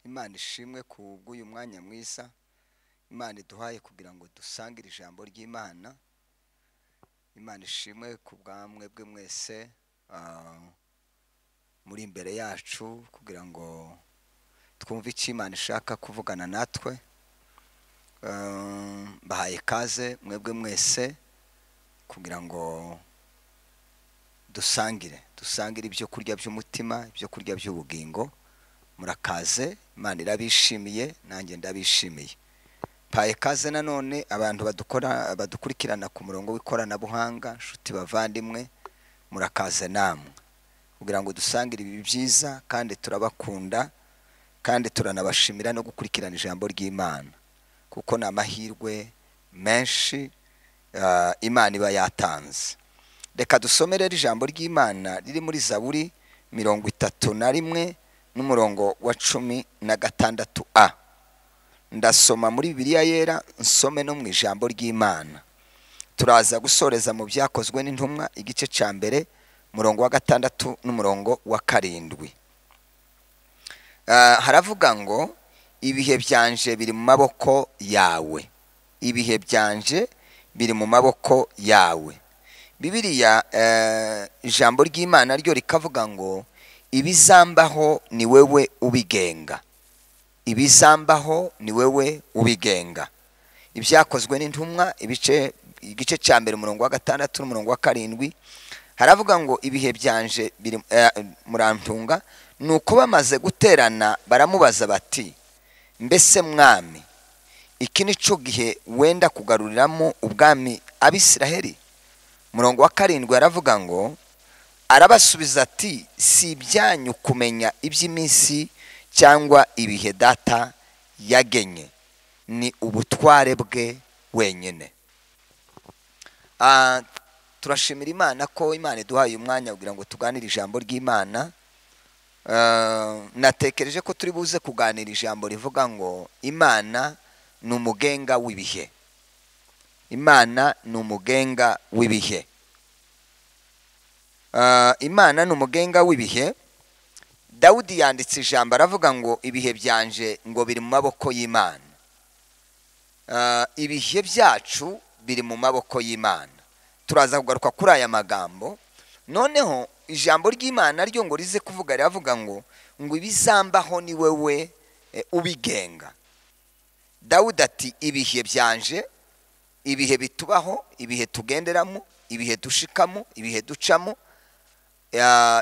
Imana ishimwe ku bw'uyu mwanya mwiza Imana iduhaye kugira ngo dusangire ijambo ry'Imana. Imana ishimwe ku bwamwe bwe mwese muri imbere yacu kugira ngo twumve icyo Imana ishaka kuvugana natwe. Bahaye kaze mwebwe mwese kugira ngo dusangire ibyo kurya by'umutima, ibyo kurya by'ubugingo. Murakaze, Imana irabishimiye, nanjye ndabishimiye. Paye kaze nanone abantu badukurikirana ku murongo w'ikoranabuhanga, nshuti bavandimwe, murakaze namwe kugira ngo dusangire ibi byiza, kandi turabakunda kandi turanabashimira no gukurikirana ijambo ry'Imana, kuko ni amahirwe menshi Imana iba yatanze. Reka dusomere ijambo ry'Imana riri muri Zaburi 31 n'umurongo wa 16a. Ndasoma muri Bibiliya yera, nsome no mu ijambo ry'Imana. Turaza gusoreza mu byakozwe n'intumwa igice cya mbere murongo wa 6 n'umurongo wa 7. Haravuga ngo ibihe byanje biri mu maboko yawe, ibihe byanje biri mu maboko yawe. Bibiliya ijambo ry'Imana ryo rikavuga ngo ibizambaho ni wewe ubigenga, ibizambaho ni wewe ubigenga. Ibyakozwe n'intumwa igice cya mbere umurongo wa 6 n'umurongo wa 7 haravuga ngo ibihe byanje biri murantunga. Nuko bamaze guterana baramubaza bati, mbese mwami, iki nico gihe wenda kugaruriramo ubwami Abisiraheli? Murongo wa 7 haravuga ngo arabasubiza ati, si ibyanyu kumenya iby'iminsi cyangwa ibihe data yagenye, ni ubutware bwe wenyine. Turashimira Imana ko Imana iduhaye umwanya kugira ngo tuganire ijambo ry'Imana. Natekereje ko turi buze kuganira ijambo rivuga ngo Imana ni umugenga w'ibihe. Imana ni umugenga w'ibihe. Imana ni umugenga w'ibihe. Dawudi yanditse ijambo aravuga ngo ibihe byanje ngo biri mu maboko y'Imana. Ibihe byacu biri mu maboko y'Imana. Turaza kugaruka kuri aya magambo. Noneho ijambo ry'Imana ryo ngo rize kuvuga riravuga ngo ibizambaho ni wewe ubigenga. Dawudi ati ibihe byanje, ibihe bitubaho, ibihe tugenderamo, ibihe dushikamo, ibihe ducamo,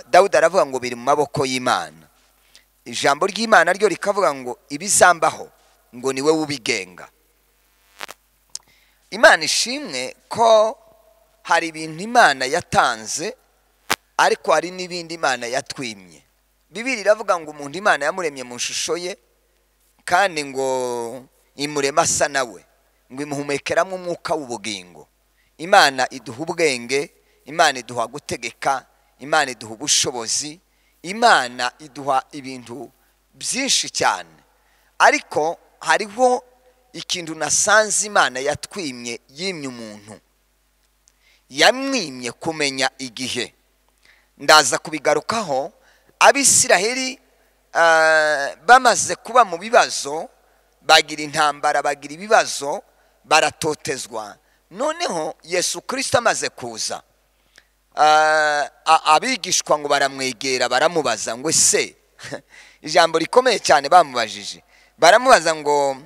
Dawudi aravuga ngo biri mu maboko y'Imana. Ijambo ry'Imana ryo rikavuga ngo ibizambaho ngo ni wewe ubigenga. Imana ishimwe ko hari ibintu Imana yatanze, ariko hari n'ibindi Imana yatwimye. Bibiliya iravuga ngo umuntu Imana yamuremye mu shusho ye, kandi ngo imurema asa nawe, ngo imuhumekeramo umwuka w'ubugingo. Imana iduha ubwenge, Imana iduha gutegeka, Imana iduha ubushobozi, Imana iduha ibintu byinshi cyane. Ariko hariho ikintu nasanze Imana yatwimye, yimye umuntu. Yamwimye kumenya igihe. Ndaza kubigarukaho. Abisiraheli bamaze kuba mu bibazo, bagira intambara, bagira ibibazo, baratotezwa. Noneho Yesu Kristo amaze kuza, abigishwa ngo baramwegera baramubaza ngo ese ijambo rikomeye cyane bamubajije, baramubaza ngo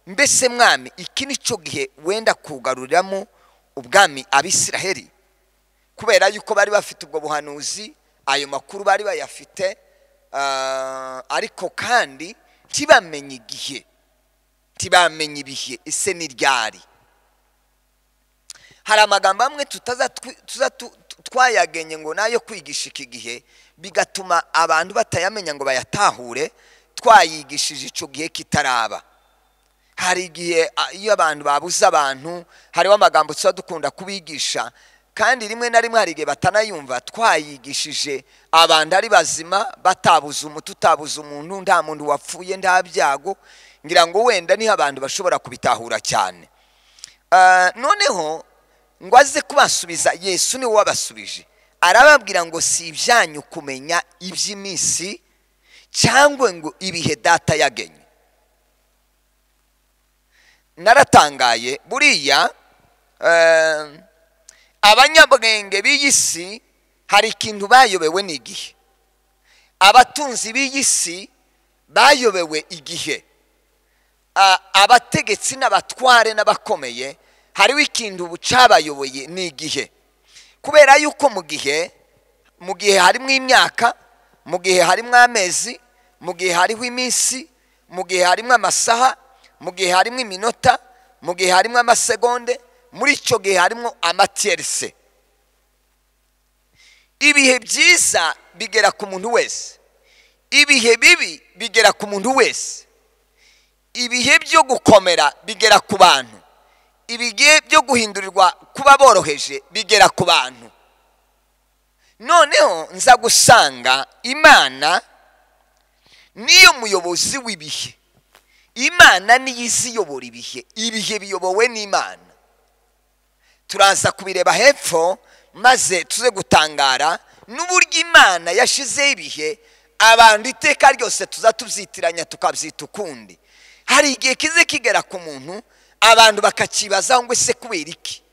mbese mwami, iki nico gihe wenda kugaruriramo ubwami Abisiraheli? Kubera yuko bari bafite ubwo buhanuzi, ayo makuru bari bayafite, ariko kandi ntibamenye igihe, ntibamenye ibihe ese ni ryari. Hari amagambo amwe twayagenye ngo nayo kwigisha iki gihe, bigatuma abantu batayamenya ngo bayatahure, twayigishije icyo gihe kitaraba. Hari igihe iyo abantu babuze abantu, hariho amagambo tuba dukunda kubigisha, kandi rimwe na rimwe hari igihe batanayumva, twayigishije abantu ari bazima, batabuze umuti, utabuze umuntu, nta muntu wapfuye, nta byago. Ngira ngo wenda niho abantu bashobora kubitahura cyane. Noneho ngo aze kubasubiza, Yesu niwe wabasubije, arababwira ngo si ibyanyu kumenya iby'iminsi cyangwa ngo ibihe data yagenye. Naratangaye buriya abanyabwenge b'iyi si hari ikintu bayobewe n'igihe. Abatunzi b'iyi si bayobewe igihe. Abategetsi n'abatware n'abakomeye hariho ikintu bucabayoboye n'igihe. Kubera yuko mu gihe harimo imyaka, mu gihe harimo amezi, mu gihe hariho iminsi, mu gihe harimo amasaha, mu gihe harimo iminota, mu gihe harimo amasegonde, muri icyo gihe harimo amatierse. Ibihe byiza bigera ku muntu wese, ibihe bibi bigera ku muntu wese. Ibihe byo gukomera bigera ku bantu, ibihe byo guhindurirwa kuba boroheje bigera ku bantu. Noneho nza gusanga Imana niyo muyobozi w'ibihe. Imana niyo iziyobora ibihe. Ibihe biyobowe n'Imana. Turaza kubireba hepfo maze tuze gutangara n'uburyo Imana yashizeho ibihe. Abantu iteka ryose tuza tubyitiranya tukabyita ukundi. Hari igihe kize kigera ku muntu abantu bakakibazaho ngo ese kubera iki?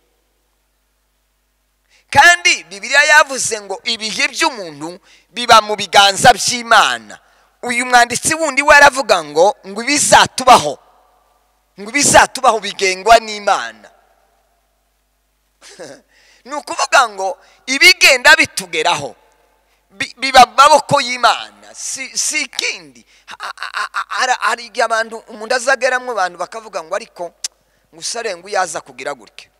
Kandi Bibiliya yavuze ngo ibihe by'umuntu biba mu biganza by'Imana. Uyu mwanditsi wundi we aravuga ngo ibizatubaho, ngo ibizatubaho bigengwa n'Imana. Ni ukuvuga ngo ibigenda bitugeraho biba mu maboko y'Imana, si ikindi. Hari igihe umuntu azageramwe abantu bakavuga ngo ariko ngusarenga uyaza kugira gutya.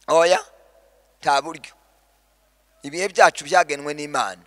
Oya, nta buryo. Ibihe byacu byagenwe n'Imana.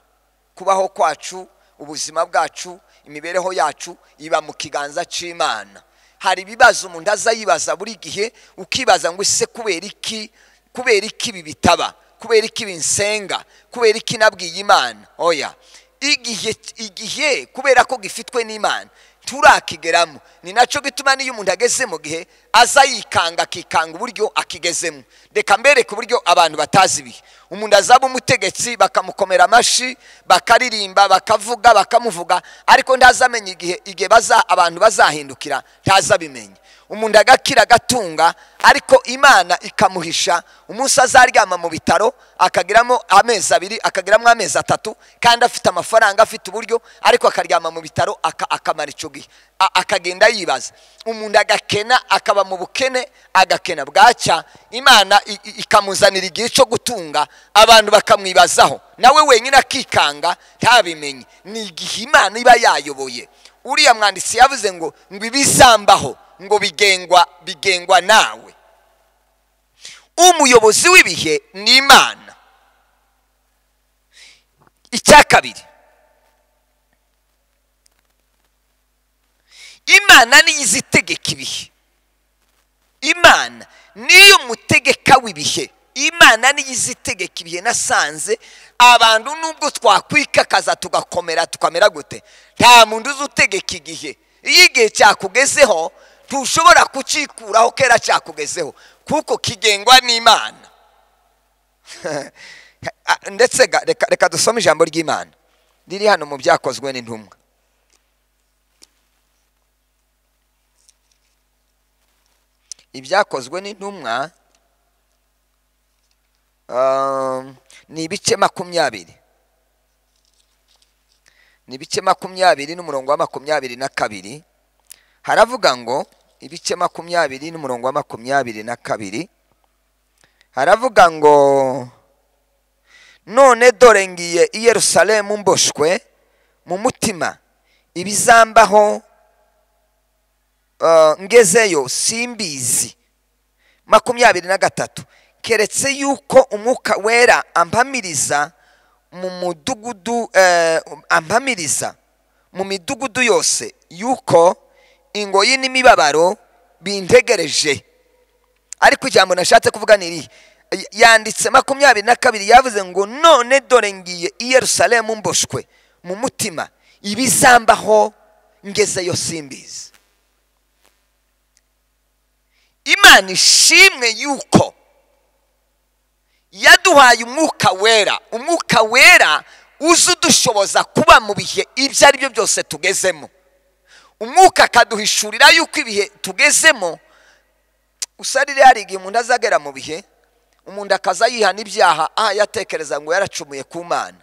Kubaho kwacu, ubuzima bwacu, imibereho yacu iba mu kiganza cy'Imana. Hari ibibazo umuntu azayibaza buri gihe ukibaza ngo ese kubera iki ibi bitaba, kubera iki binsenga, kubera iki nabwiye Imana. Oya, igihe kubera ko gifitwe n'Imana turakigeramo. Ni nacyo gituma niyo umuntu ageze mu gihe aza yikanga akikanga uburyo akigezemo. Reka mbereke uburyo abantu batazi ibihe. Umuntu azaba umutegetsi bakamukomera amashi, bakaririmba, bakavuga, bakamuvuga, ariko ntazamenye igihe abantu bazahindukira, ntazabimenya. Umuntu agakira agatunga, ariko Imana ikamuhisha umunsi azaryama mu bitaro akagiramo amezi 2, akagiramo amezi 3, kandi afite amafaranga, afite uburyo, ariko akaryama mu bitaro akamara icyo gihe. Akagenda yibaza. Umuntu agakena, akaba mu bukene, agakena bwacya, Imana ikamuzanira igihe cyo gutunga, abantu bakamwibazaho, nawe wenyine akikanga ntabimenye. Ni igihe Imana iba yayoboye. Uriya mwanditsi yavuze ngo ibizambaho ngo bigengwa nawe. Umuyobozi w'ibihe ni Imana. Icya kabiri, Imana niyo izitegeka ibihe. Imana niyo mutegeka w'ibihe. Imana niyo izitegeka ibihe. Nasanze abantu nubwo twakwikakaza tugakomera tukamera gute, nta muntu uzutegeka igihe. Iyo igihe cyakugezeho ntushobora kucikuraho kera cyakugezeho, kuko kigengwa n'Imana. Ndetse reka dusome ijambo ry'Imana riri hano mu Byakozwe n'Intumwa. Ibyakozwe n'Intumwa ni ibice 20. Ni ibice 20 n'umurongo wa 22. Haravuga ngo ibice 20 n'umurongo wa 22. Haravuga ngo none dore ngiye i Yerusalemu mboshwe mu mutima, ibizambaho ngezeyo simbizi. 23 keretse yuko umwuka wera ampamiriza mu mudugudu, ampamiriza mu midugudu yose yuko ingoyi n'imibabaro bintegereje. Ariko ijambo nashatse kuvuga niri yanditse 22 yavuze ngo none dore ngiye i Yerusalemu mboshwe mu mutima, ibizambaho ngezeyo simbizi. Imana ishimwe yuko yaduhaye umwuka wera. Umwuka wera uzi udushoboza kuba mu bihe ibyo ari byo byose tugezemo. Umwuka akaduhishurira yuko ibihe tugezemo, usarire hari igihe umuntu azagera mu bihe umuntu akaza yihana ibyaha yatekereza ngo yaracumuye ku Mana.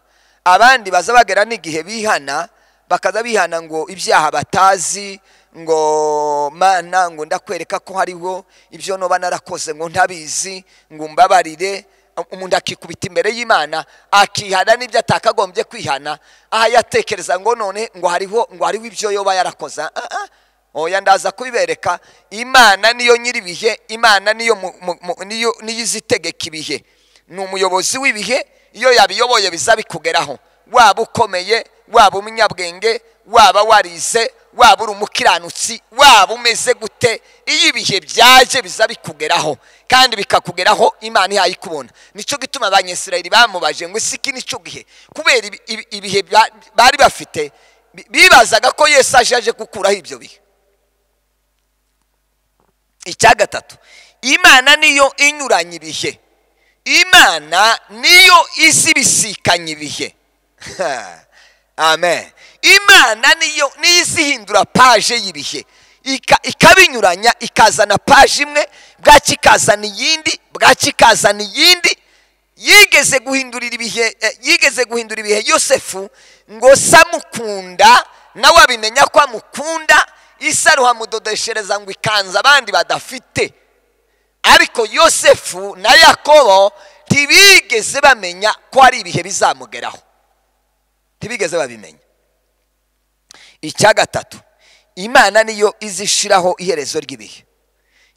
Abandi baza bagera n'igihe bihana, bakaza bihana ngo ibyaha batazi, ngo Mana ngo ndakwereka ko hariho ibyo noba narakoze ngo ntabizi, ngo mbabarire. Umuntu akikubita imbere y'Imana akihana n'ibyo atakagombye kwihana, yatekereza ngo none ngo hariho ibyo yoba yarakoze. Oya, ndaza kubibereka. Imana niyo nyiri ibihe, Imana niyo izitegeka ibihe, ni umuyobozi w'ibihe. Iyo yabiyoboye biza bikugeraho, waba ukomeye, waba umunyabwenge, waba warize, waba uri umukiranutsi, waba umeze gute, iyo ibihe byaje biza bikugeraho kandi bikakugeraho Imana yayikubona. Nico gituma abanyesirayeli bamubaje ngo iki nico gihe, kubera ibihe bari bafite bibazaga ko Yesu aje gukuraho ibyo bihe. Icya gatatu, Imana niyo inyuranye ibihe, Imana niyo izi bisikanye ibihe. Amen. Imana niyo izihindura paje y'ibihe, ikabinyuranya, ikazana paje imwe, bwaki ikazana iyindi, bwaki ikazana iyindi. Yigeze guhindura ibihe Yosefu ngo samukunda, nawe abimenya ko amukunda, isaruha mudodeshereza ngo ikanza abandi badafite. Ariko Yosefu na Yakobo ntibigeze bamenya ko ari ibihe bizamugeraho, ntibigeze babimenya. Icya gatatu, Imana niyo izishiraho iherezo ry'ibihe.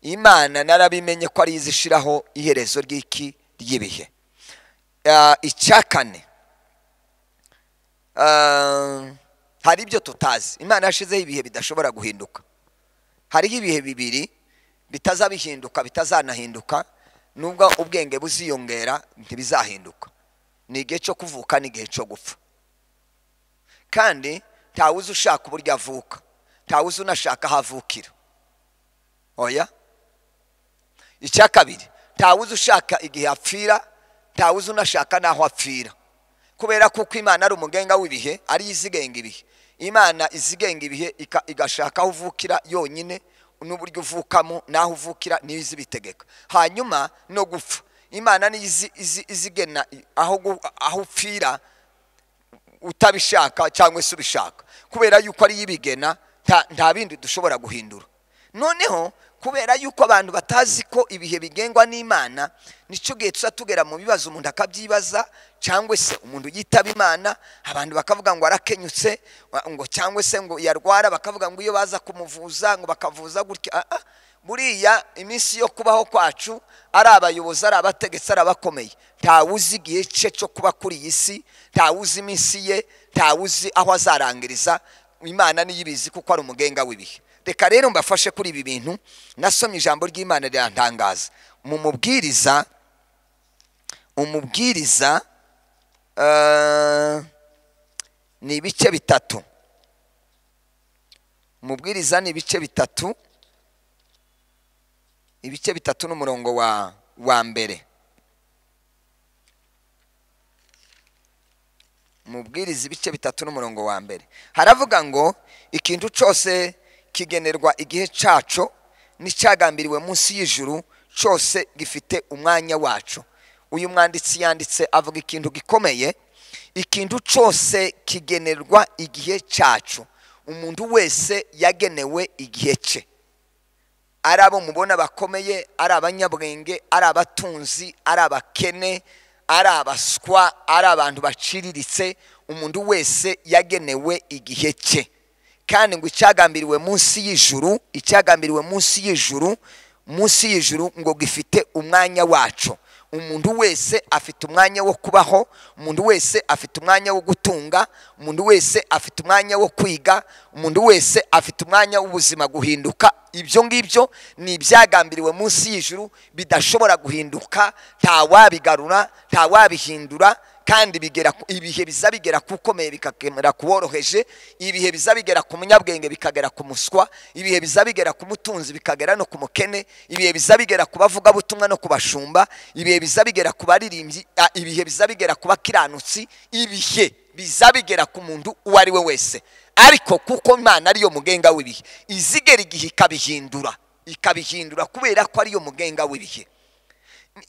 Imana narabimenye ko ari izishiraho iherezo ry'ibihe. Icya kane, hari ibyo tutazi. Imana yashizeho ibihe bidashobora guhinduka. Hariho ibihe bibiri bitazabihinduka, bitazanahinduka, nubwo ubwenge buziyongera ntibizahinduka. Ni igihe cyo kuvuka n'igihe cyo gupfa. Kandi ntawuzi ushaka uburyo avuka, ntawuzi unashaka aho avukira. Oya. Icya kabiri, ntawuzi ushaka igihe apfira, ntawuzi unashaka n'aho apfira. Kubera kuko Imana ari umugenga w'ibihe, ari izigenga ibihe. Imana izigenga ibihe, igashaka aho uvukira yonyine, n'uburyo uvukamo n'aho uvukira niyo izibitegeka. Hanyuma no gupfa, Imana ni izigena aho upfira utabishaka cyangwa se ubishaka, kubera yuko ari yibigena, nta bindi dushobora guhindura. Noneho kubera yuko abantu batazi ko ibihe bigengwa n'Imana, nico gihe tugera mu bibazo umuntu akabyibaza, cyangwa se umuntu yitaba Imana, abantu bakavuga ngo arakenyutse, ngo cyangwa se ngo yarwara, bakavuga ngo iyo baza kumuvuza ngo bakavuza gutya. Buriya iminsi yo kubaho kwacu ari abayobozi, ari abategetsi, ari abakomeye, ntawuzi igihe cye cyo kuba kuri iyi si, ntawuzi iminsi ye, ntawuzi aho azarangiriza. Imana niyo ibizi kuko ari umugenga w'ibihe. Reka rero mbafashe kuri ibi bintu. Nasomye ijambo ry'Imana rirantangaza mu Mubwiriza, ni ibice bitatu. Mubwiriza ni ibice bitatu, n'umurongo wa mbere. Mubwiriza ibice bitatu n'umurongo wa mbere, haravuga ngo ikintu cyose kigenerwa igihe cyaco, n'icyagambiriwe munsi y'ijuru cyose gifite umwanya wacu. Uyu mwanditsi yanditse avuga ikintu gikomeye. Ikintu cyose kigenerwa igihe cyacu. Umuntu wese yagenewe igihe cye, ari abo mubona bakomeye, ari abanyabwenge, ari abatunzi, ari abakene, ari abaswa, ari abantu baciriritse. Umuntu wese yagenewe igihe cye. Kandi ngo icyagambiriwe munsi y'ijuru ngo gifite umwanya wacu. Umuntu wese afite umwanya wo kubaho, umuntu wese afite umwanya wo gutunga, umuntu wese afite umwanya wo kwiga, umuntu wese afite umwanya w'ubuzima guhinduka. Ibyo ngibyo ni ibyagambiriwe munsi y'ijuru, bidashobora guhinduka, nta wabigarura, nta wabihindura. Kandi ibihe biza bigera ku ukomeye bikakemera kuworoheje, ibihe biza bigera ku munyabwenge bikagera ku muswa, ibihe biza bigera ku mutunzi bikagera no ku mukene, ibihe biza bigera ku bavuga butumwa no ku bashumba, ibihe biza bigera ku baririmbyi, ibihe biza bigera ku bakiranutsi. Ibihe bizabigera ku muntu uwo ari we wese, ariko kuko Imana ariyo mugenga w'ibihe izigera igihe ikabihindura kubera ko ariyo mugenga w'ibihe.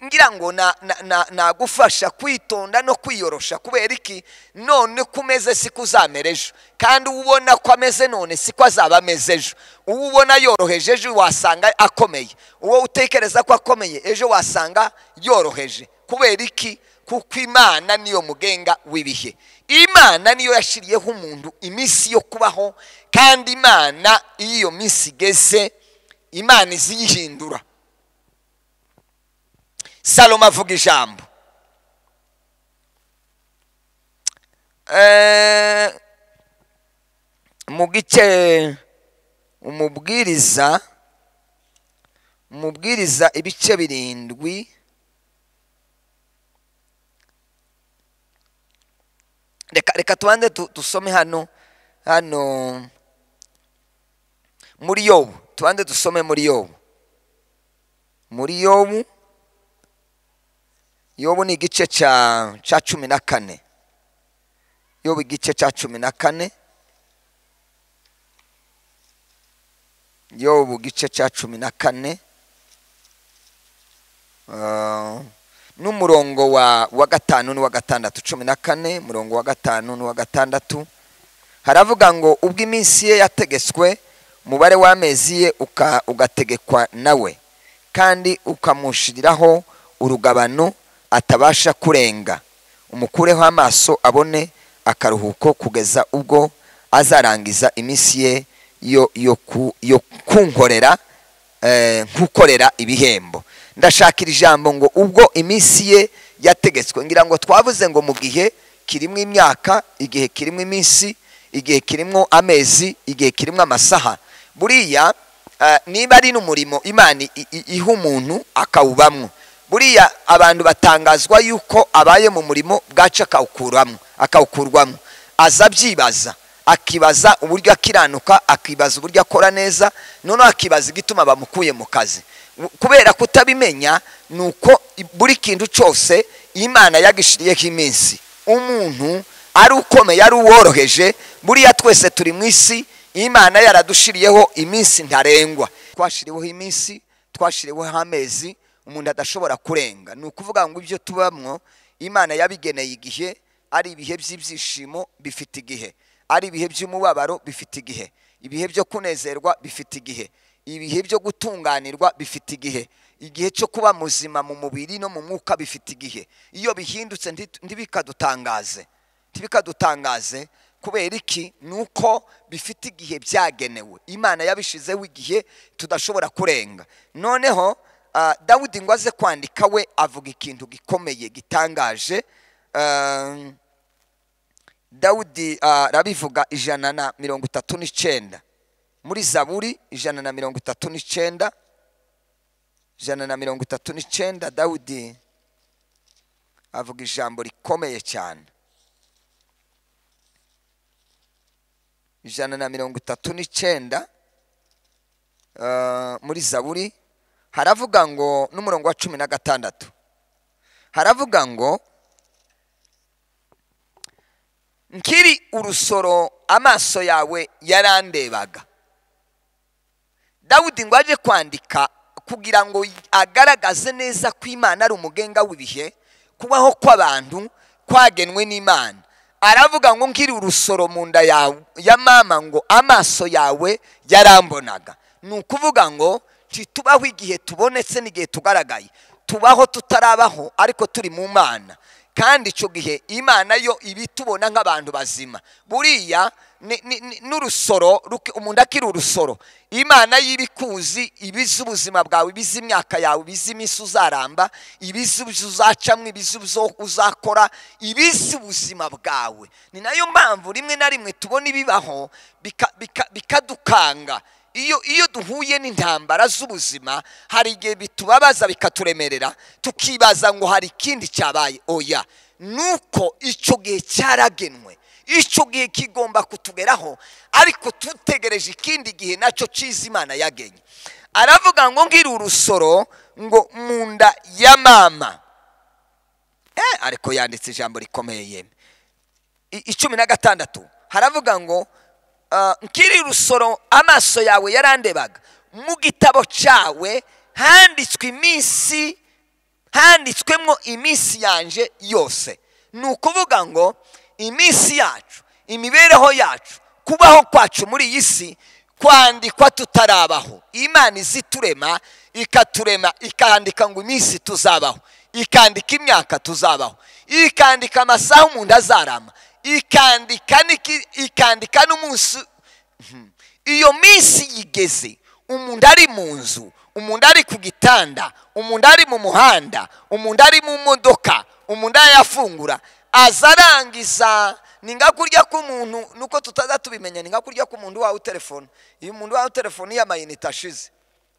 Ngira ngo nagufasha kwitonda no kwiyorosha, kubera iki none kumeze siko uzamera ejo, kandi ubona ko ameze none siko azaba ameze ejo. Uwo ubona yoroheje ejo wasanga akomeye, uwo utekereza ko akomeye ejo wasanga yoroheje. Kubera iki? Kuko Imana niyo mugenga w'ibihe. Imana niyo yashiriyeho umuntu iminsi yo kubaho, kandi Imana iyo minsi igeze Imana iziyihindura. Salomo avuga ijambo mu gice umubwiriza ibice 7. Reka tubanze dusome hano muri Yobu. Tubanze dusome muri Yobu. Yobu ni igice cha 14. Yobu igice cha 14. Yobu igice cha 14 n'umurongo wa 5 n'uwa 6. 14 murongo wa 5 n'uwa 6 haravuga ngo ubwo iminsi ye yategetswe umubare w'amezi ye ugategekwa nawe, kandi ukamushiriraho urugabano atabasha kurenga, umukureho amaso abone akaruhuko kugeza ubwo azarangiza iminsi ye yo kunkorera nkukorera ibihembo. Ndashakira ijambo ngo ubwo iminsi ye yategetswe. Ngira ngo twavuze ngo mu gihe kirimo imyaka, igihe kirimo iminsi, igihe kirimo amezi, igihe kirimo amasaha. Buriya niba ari n'umurimo Imana iha umuntu akawubamwo, buriya abantu batangazwa yuko abaye mu murimo bwaca akawukurwamo. Azabyibaza, akibaza uburyo akiranuka, akibaza uburyo akora neza, none akibaza igituma bamukuye mu kazi. Kubera kutabimenya nuko buri kintu cyose Imana yagishiriyeho iminsi. Umuntu ari ukomeye ari uworoheje, buriya twese turi mu isi Imana yaradushiriyeho iminsi ntarengwa. Twashiriweho iminsi, twashiriweho amezi umuntu adashobora kurenga. Ni ukuvuga ngo ibyo tubamwo Imana yabigeneye igihe, ari ibihe by'ibyishimo bifite igihe, ari ibihe by'umubabaro bifite igihe, ibihe byo kunezerwa bifite igihe, ibihe byo gutunganirwa bifite igihe, igihe cyo kuba muzima mu mubiri no mu mwuka bifite igihe. Iyo bihindutse ntibikadutangaze kubera iki? Nuko bifite igihe byagenewe. Imana yabishizeho igihe tudashobora kurenga. Noneho Dawudi ngo aze kwandika we avuga ikintu gikomeye gitangaje. Dawudi rabivuga 139 muri Zaburi 139 Dawudi avuga ijambo rikomeye cyane. 139 muri Zaburi haravuga ngo n'umurongo wa 16 haravuga ngo nkiri urusoro amaso yawe yarandebaga. Dawudi ngo aje kwandika kugira ngo agaragaze neza ko Imana ari umugenga w'ibihe, kubaho kw'abantu kwagenwe n'Imana. Aravuga ngo nkiri urusoro mu nda ya mama ngo amaso yawe yarambonaga. Ni ukuvuga ngo ntitubaho igihe tubonetse n'igihe tugaragaye, tubaho tutarabaho ariko turi mu Mana. Kandi icyo gihe Imana yo ibitubona nk'abantu bazima. Buriya n'urusoro, umuntu akiri urusoro, Imana y'ibikuzi ibizi ubuzima bwawe, ibizi imyaka yawe, ibizi iminsi uzaramba, ibizi uzacamwe, ibizi uzakora, ibizi ubuzima bwawe. Ni nayo mpamvu rimwe na rimwe tubona ibibaho bikadukanga. Iyo duhuye n'intambara z'ubuzima hari igihe bitubabaza bikaturemerera, tukibaza ngo hari ikindi cyabaye. Oya, nuko icyo gihe cyaragenwe, icyo gihe kigomba kutugeraho, ariko tutegereje ikindi gihe nacyo cyiza Imana yagenye. Aravuga ngo ngiri urusoro ngo mu nda ya mama. Ariko yanditse ijambo rikomeye yeme. 16 haravuga ngo nkiri rusoro amaso yawe yarandebaga, mu gitabo cyawe handitswemo iminsi yanje yose. Ni ukuvuga ngo iminsi yacu, imibereho yacu, kubaho kwacu muri iyi si kwandikwa tutarabaho. Imana iziturema ikaturema ikandika ngo iminsi tuzabaho, ikandika imyaka tuzabaho, ikandika amasaha umuntu azarama, ikandika n'umunsi. Iyo minsi yigeze, umuntu ari mu nzu, umuntu ari ku gitanda, umuntu ari mu muhanda, umuntu ari mu modoka, umuntu yafungura azarangiza. Ninga kurya k'umuntu nuko tutaza tubimenya, ninga kurya k'umuntu wawe telefone. Iyo umuntu wawe telefone y'amayinite ashize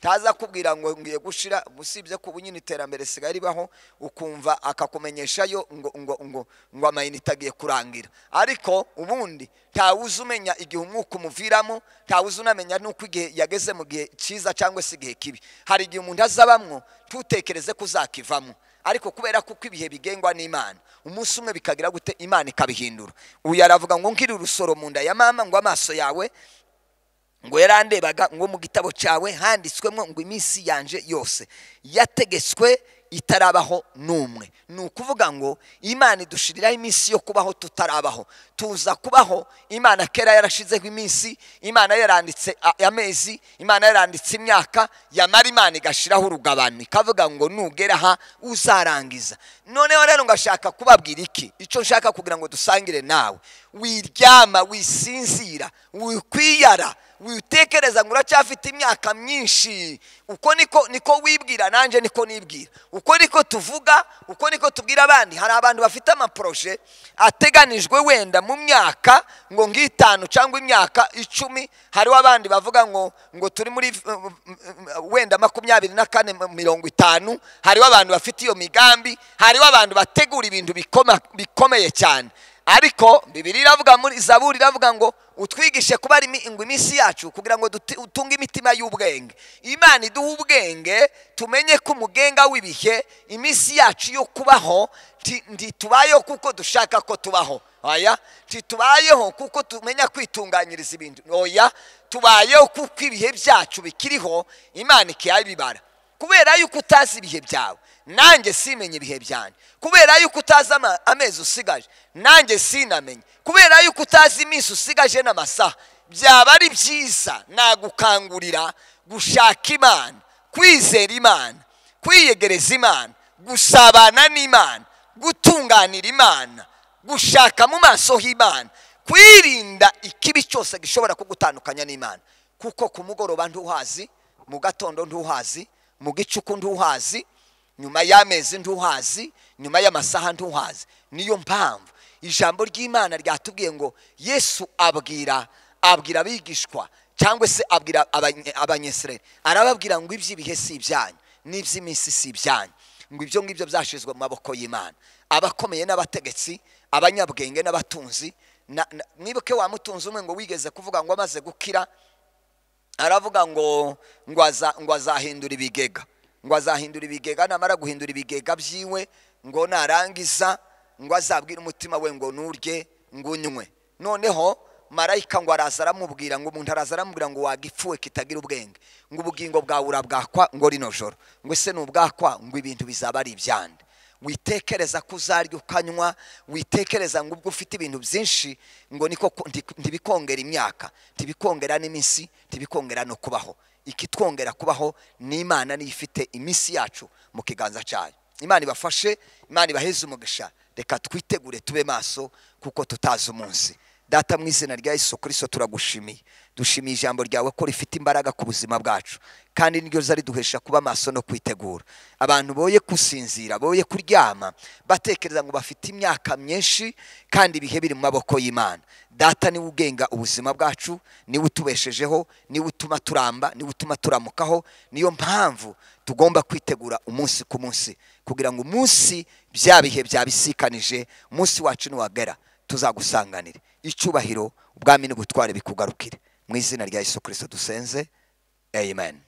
taza kubwira ngo ngiye gushira, musibye ko bunyine iterambere sigaye ribaho, ukumva akakumenyesha yo ngo amayinite agiye kurangira. Ariko ubundi ntawuzi umenya igihe umwuka umuviramo, ntawuzi unamenya nuko igihe yageze mu gihe cyiza cyangwa se igihe kibi. Hari igihe umuntu azabamwo tutekereze kuzakivamo, ariko kubera kuko ibihe bigengwa n'Imana, umunsi umwe bikagira gute Imana ikabihindura. Uyu aravuga ngo nkiri rusoro mu nda ya mama, ngo amaso yawe ngo yarandebaga, ngo mu gitabo cyawe handitswemo ngo iminsi yanje yose yategetswe itarabaho n'umwe. Ni ukuvuga ngo Imana idushiriraho iminsi yo kubaho tutarabaho, tuza kubaho. Imana kera yarashizeho iminsi, Imana yaranditse amezi, Imana yaranditse imyaka, yamara Imana igashiraho urugabano ikavuga ngo nugera aha uzarangiza. Noneho rero ngashaka kubabwira iki, icyo nshaka kugira ngo dusangire nawe: wiryama, wisinzira, wikwiyara, witekereza ngo uracyafite imyaka myinshi. Uko niko wibwira, nanje niko nibwira, uko niko tuvuga, uko niko tubwira abandi. Hari abantu bafite amaproje ateganijwe wenda mu myaka ngo ngitanu cyangwa imyaka 10. Hariho abandi bavuga ngo turi muri wenda 24 50. Hariho abantu bafite iyo migambi, hariho abantu bategura ibintu bikomeye cyane. Ariko Bibiliya iravuga, muri Zaburi iravuga ngo utwigishe kubara iminsi yacu kugira ngo utunge imitima y'ubwenge. Imana iduha ubwenge tumenye ko umugenga w'ibihe iminsi yacu yo kubaho ntitubayeho kuko dushaka ko tubaho. Oya, ntitubayeho kuko tumenya kwitunganyiriza ibintu. Oya, tubayeho kuko ibihe byacu bikiriho Imana ikiyabibara. Kubera yuko utazi ibihe byawe, nanjye simenye ibihe byanjye. Kubera yuko utazi amezi usigaje, nanjye sinamenye. Kubera yuko utazi iminsi usigaje n'amasaha, byaba ari byiza nagukangurira gushaka Imana, kwizera Imana, kwiyegereza Imana, gusabana n'Imana, gutunganira Imana, gushaka mu maso h'Imana, kwirinda ikibi cyose gishobora kugutandukanya n'Imana. Kuko ku mugoroba ntuhazi, mu gatondo ntuhazi, mu gicuku ntuhazi, nyuma y'amezi ntuhazi, nyuma y'amasaha ntuhazi. Niyo mpamvu ijambo ry'Imana ryatubwiye ngo Yesu abwira abigishwa cyangwa se abwira abanyesirayeli, arababwira ngo iby'ibihe si ibyanyu n'iby'iminsi si ibyanyu, ngo ibyo ngibyo byashizwe mu maboko y'Imana. Abakomeye n'abategetsi, abanyabwenge n'abatunzi. Mwibuke wa mutunzi umwe ngo wigeze kuvuga ngo amaze gukira, aravuga ngo azahindura ibigega, ngo azahindura ibigega. Namara guhindura ibigega byiwe, ngo narangiza ngo azabwira umutima we ngo nurye ngo unywe. Noneho marayika ngo araza aramubwira, ngo umuntu araza aramubwira ngo wagipfuwe kitagira ubwenge, ngo ubugingo bwawe urabwakwa ngo rino joro. ngo ese nubwakwa ngo ibintu bizaba ari ibyande. Witekereza kuzarya ukanywa, witekereza ngo ubwo ufite ibintu byinshi, ngo niko ntibikongera imyaka, ntibikongera n'iminsi, ntibikongera no kubaho. Ikitwongera kubaho ni Imana niyo ifite iminsi yacu mu kiganza cyayo. Imana ibafashe, Imana ibaheze umugisha. Reka twitegure tube maso kuko tutazi umunsi. Data, mu izina rya Yesu Kristo turagushimiye. Dushimiye ijambo ryawe ko rifite imbaraga ku buzima bwacu, kandi niryo zariduhesha kuba maso no kwitegura. Abantu boye kusinzira, boye kuryama batekereza ngo bafite imyaka myinshi, kandi ibihe biri mu maboko y'Imana. Data, niwe ugenga ubuzima bwacu, niwe utubeshejeho, niwe utuma turamba, niwe utuma turamukaho. Niyo mpamvu tugomba kwitegura umunsi ku munsi, kugira ngo umunsi bya bihe byabisikanije, umunsi wacu niwagera tuzagusanganire. Icyubahiro, ubwami n'ubutware bikugarukire. Mu izina rya Yesu Kristo dusenze, amen.